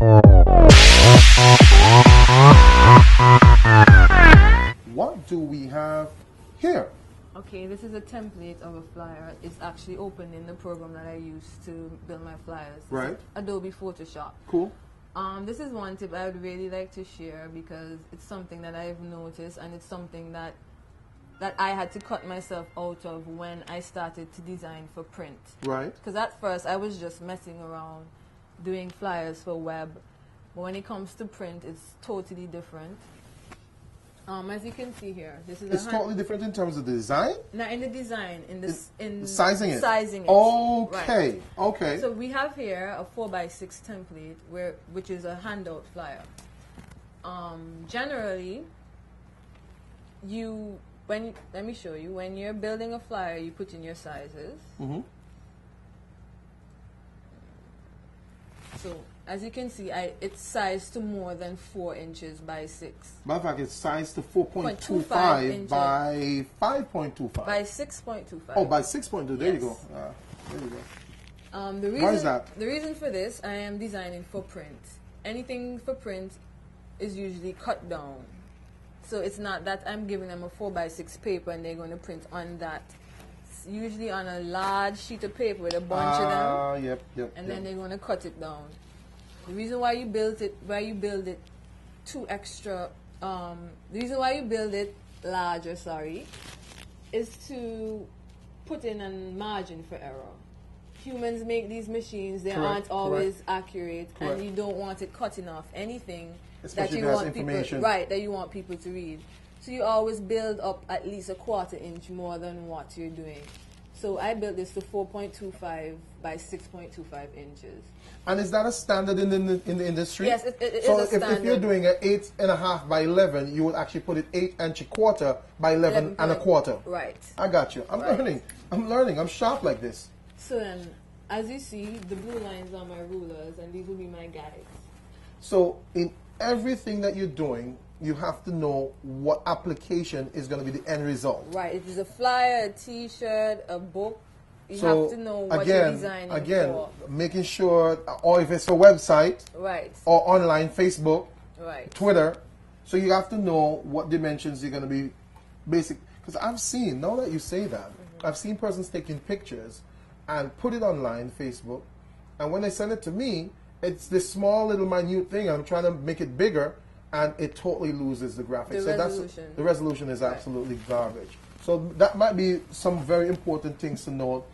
What do we have here? Okay, this is a template of a flyer. It's actually opened in the program that I use to build my flyers. Right. Adobe Photoshop. Cool. This is one tip I would really like to share because it's something that I've noticed, and it's something that I had to cut myself out of when I started to design for print. Right. Because at first I was just messing around doing flyers for web, but when it comes to print, it's totally different. As you can see here, this is it's totally different in terms of the design? Not in the design, in sizing it. Sizing it. Okay. Right. Okay. So we have here a 4x6 template which is a handout flyer. Generally, let me show you. When you're building a flyer, you put in your sizes. Mm-hmm. So as you can see, it's sized to more than 4 inches by 6. Matter of fact, it's sized to 4.25 by 5.25. By 6.25. Oh, by 6.2. There you go. There you go. Why is that? The reason for this, I am designing for print. Anything for print is usually cut down. So it's not that I'm giving them a 4x6 paper and they're going to print on that. It's usually on a large sheet of paper with a bunch of them. Yep. And then they're going to cut it down. The reason why you build it larger, is to put in a margin for error. Humans make these machines, they aren't always accurate, and you don't want it cutting off anything that you want people to read. So you always build up at least a 1/4 inch more than what you're doing. So I built this to 4.25 by 6.25 inches. And is that a standard in the industry? Yes, it is a standard. So if you're doing an 8.5 by 11, you would actually put it 8 inch 1/4 by 11 and 1/4. Right. I got you. I'm learning. I'm sharp like this. So then, as you see, the blue lines are my rulers, and these will be my guides. So in everything that you're doing, you have to know what application is going to be the end result. Right. If it's a flyer, a T-shirt, a book, you have to know what you're designing for. Making sure, or if it's a website, right, or online, Facebook, right, Twitter, so you have to know what dimensions you're going to be basic. Because I've seen, now that you say that, I've seen persons taking pictures and put it online, Facebook, and when they send it to me, it's this small little minute thing, and I'm trying to make it bigger, and it totally loses the graphics. The resolution is absolutely garbage. So that might be some very important things to note.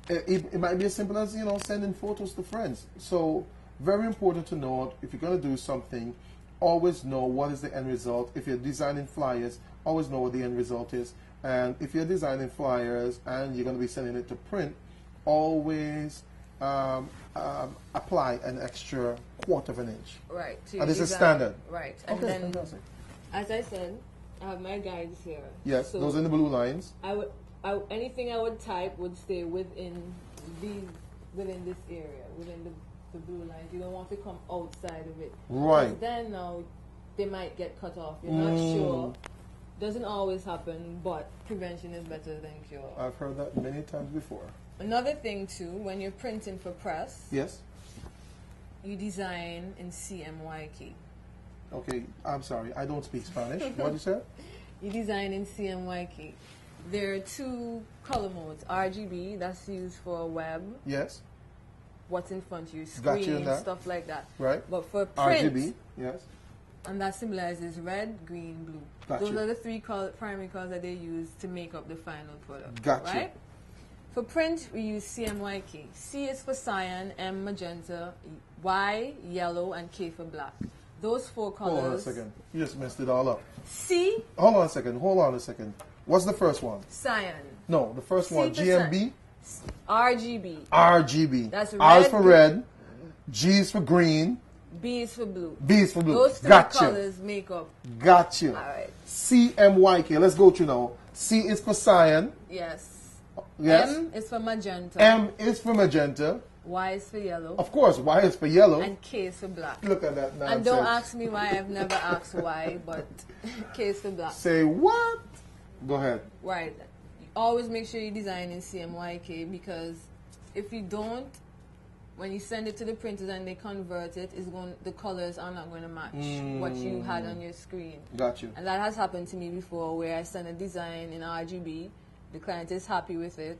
It might be as simple as, sending photos to friends. So very important to note, if you're going to do something, always know what is the end result. If you're designing flyers, always know what the end result is. And if you're designing flyers and you're going to be sending it to print, always apply an extra 1/4 inch. Right. And this is standard. Right. And then, fantastic. As I said, I have my guides here. Yes, so those are the blue lines. Anything I would type would stay within this area, within the blue lines. You don't want to come outside of it. Right. Then now they might get cut off. You're not sure. Doesn't always happen, but prevention is better than cure. I've heard that many times before. Another thing too, when you're printing for press, yes, you design in CMYK. Okay, I'm sorry, I don't speak Spanish. What did you say? You design in CMYK. There are 2 color modes. RGB, that's used for web. Yes. What's in front of you, screen, stuff like that. Right. But for print, RGB, yes. And that symbolizes red, green, blue. Those are the 3 primary colors that they use to make up the final product. Gotcha. Right? For print, we use CMYK. C is for cyan, M magenta, Y yellow, and K for black. Those 4 colors. Hold on a second. You just messed it all up. C. Hold on a second. What's the first one? Cyan. No, the first one. GMB. RGB. RGB. That's red. R is for red. G is for green. B is for blue. B is for blue. Those 3 colors make up. Got you. All right. CMYK. Let's go through now. C is for cyan. Yes. Yes. M is for magenta. M is for magenta. Y is for yellow. Of course, Y is for yellow. And K is for black. Look at that nonsense. And don't ask me why. I've never asked why, but K is for black. Say what? Go ahead. when you send it to the printers and they convert it, the colors are not going to match what you had on your screen. Got you. And that has happened to me before, where I sent a design in RGB, the client is happy with it,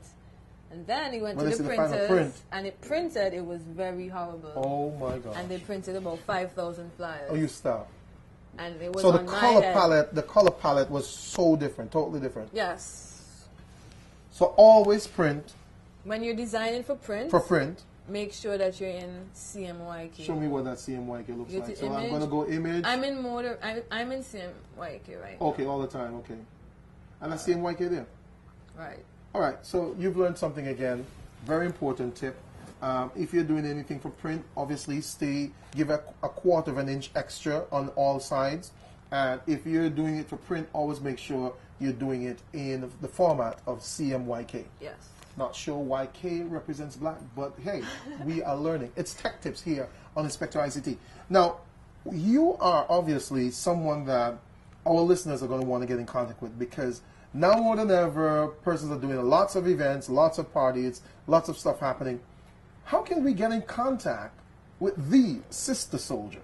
and then he went to the printers and it printed. It was very horrible. Oh my god! And they printed about 5,000 flyers. Oh, you stop. And it was so on the color palette was so different, totally different. Yes. So always print. When you're designing for print. Make sure that you're in CMYK. Show me what that CMYK looks like. So I'm gonna go image. I'm in CMYK right Okay, all the time. Okay, and that's CMYK there. Right. All right. So you've learned something again. Very important tip. If you're doing anything for print, obviously give a 1/4 of an inch extra on all sides. And if you're doing it for print, always make sure you're doing it in the format of CMYK. Yes. Not sure why K represents black, but hey, we are learning. It's tech tips here on Inspector ICT. Now, you are obviously someone that our listeners are going to want to get in contact with, because now more than ever, persons are doing lots of events, lots of parties, lots of stuff happening. How can we get in contact with the Sistah Soldier?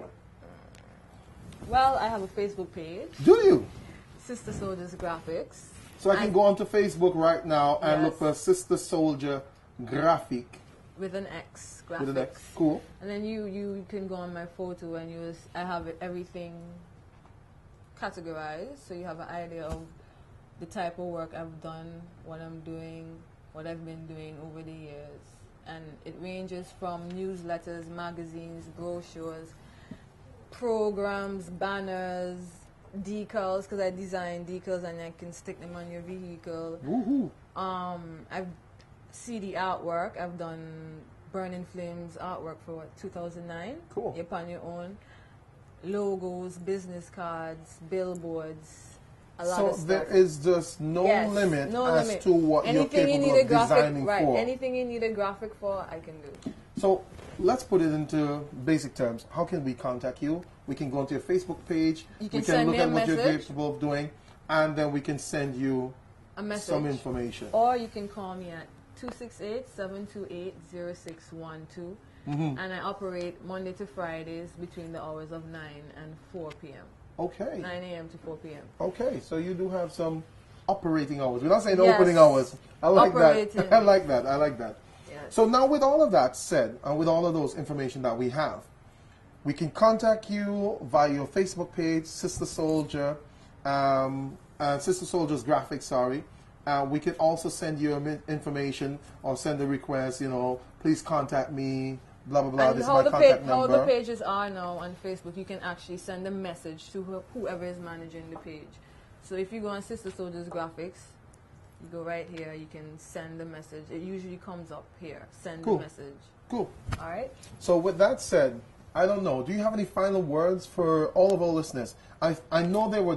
Well, I have a Facebook page. Do you? Sistah Soldier's Graphx. So I can go onto Facebook right now and look for Sistah Soldier Graphx. With an X. Graphx. With an X. Cool. And then you can go on my photo and I have everything categorized, so you have an idea of the type of work I've done, what I'm doing, what I've been doing over the years. And it ranges from newsletters, magazines, brochures, programs, banners, decals, because I design decals and I can stick them on your vehicle. Woohoo! I've CD artwork. I've done Burning Flames artwork for 2009. Cool. Upon your own. Logos, business cards, billboards. A lot of stuff. There is just no limit as to what anything you're capable of designing for. Anything you need a graphic for, I can do. So let's put it into basic terms. How can we contact you? We can go onto your Facebook page. You can we can send look me a at what message. you're capable of doing, and then we can send you a message, some information. Or you can call me at 268-728-0612. And I operate Monday to Fridays between the hours of 9 and 4 p.m. Okay. 9 a.m. to 4 p.m. Okay, so you do have some operating hours. We're not saying opening hours. I like that. I like that. I like that. Yes. So now with all of that said, and with all of those information that we have, we can contact you via your Facebook page, Sistah Soldier, Sistah Soldier's Graphx, sorry. We can also send you information or send a request, please contact me, blah, blah, blah. And this is my contact number. How the pages are now on Facebook, you can actually send a message to whoever is managing the page. So if you go on Sistah Soldier's Graphx, you go right here, you can send the message. It usually comes up here. Send the message. Cool. All right. So with that said, I don't know, do you have any final words for all of our listeners? I know they were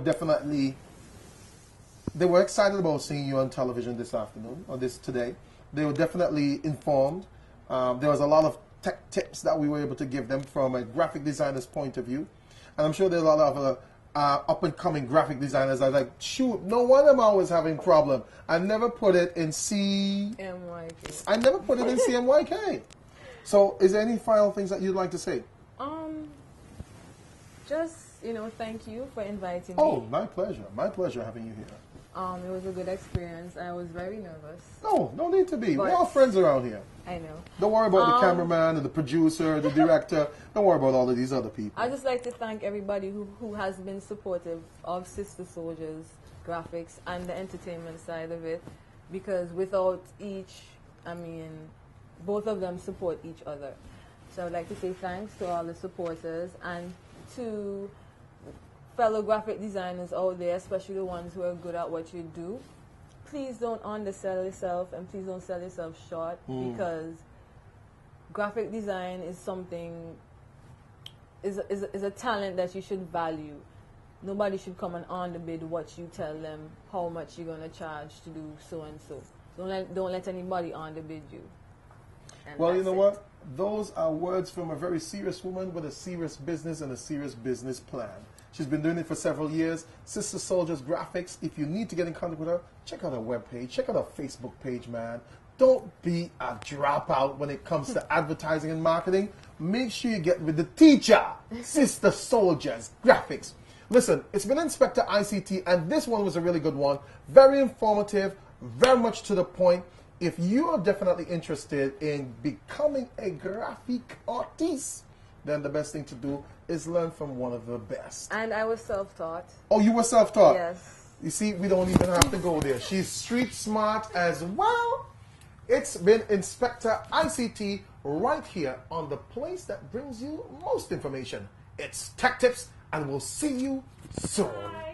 excited about seeing you on television this afternoon, or today. They were definitely informed. There was a lot of tech tips that we were able to give them from a graphic designer's point of view. And I'm sure there's a lot of up-and-coming graphic designers that are like, shoot, no wonder I'm always having problem. I never put it in CMYK. I never put it in CMYK. So is there any final things that you'd like to say? Just, thank you for inviting me. Oh, my pleasure. My pleasure having you here. It was a good experience. I was very nervous. No need to be. We're all friends around here. I know. Don't worry about the cameraman and the producer, the director. Don't worry about all of these other people. I'd just like to thank everybody who has been supportive of Sistah Soldier's Graphx and the entertainment side of it, because without both of them support each other. So I'd like to say thanks to all the supporters and to fellow graphic designers out there, especially the ones who are good at what you do. Please don't undersell yourself, and please don't sell yourself short, because graphic design is something, is a talent that you should value. Nobody should come and underbid what you tell them, how much you're going to charge to do so and so. Don't let anybody underbid you. And well, you know what? Those are words from a very serious woman with a serious business and a serious business plan. She's been doing it for several years. Sistah Soldier's Graphx. If you need to get in contact with her, check out her webpage. Check out her Facebook page, man. don't be a dropout when it comes to advertising and marketing. Make sure you get with the teacher, Sister Soldiers, Graphx. Listen, it's been Inspector ICT, and this one was a really good one. Very informative, very much to the point. If you are definitely interested in becoming a graphic artist, then the best thing to do is learn from one of the best. And I was self-taught. Oh, you were self-taught? Yes. You see, we don't even have to go there. She's street smart as well. It's been Inspector ICT right here on the place that brings you most information. It's Tech Tips, and we'll see you soon. Bye.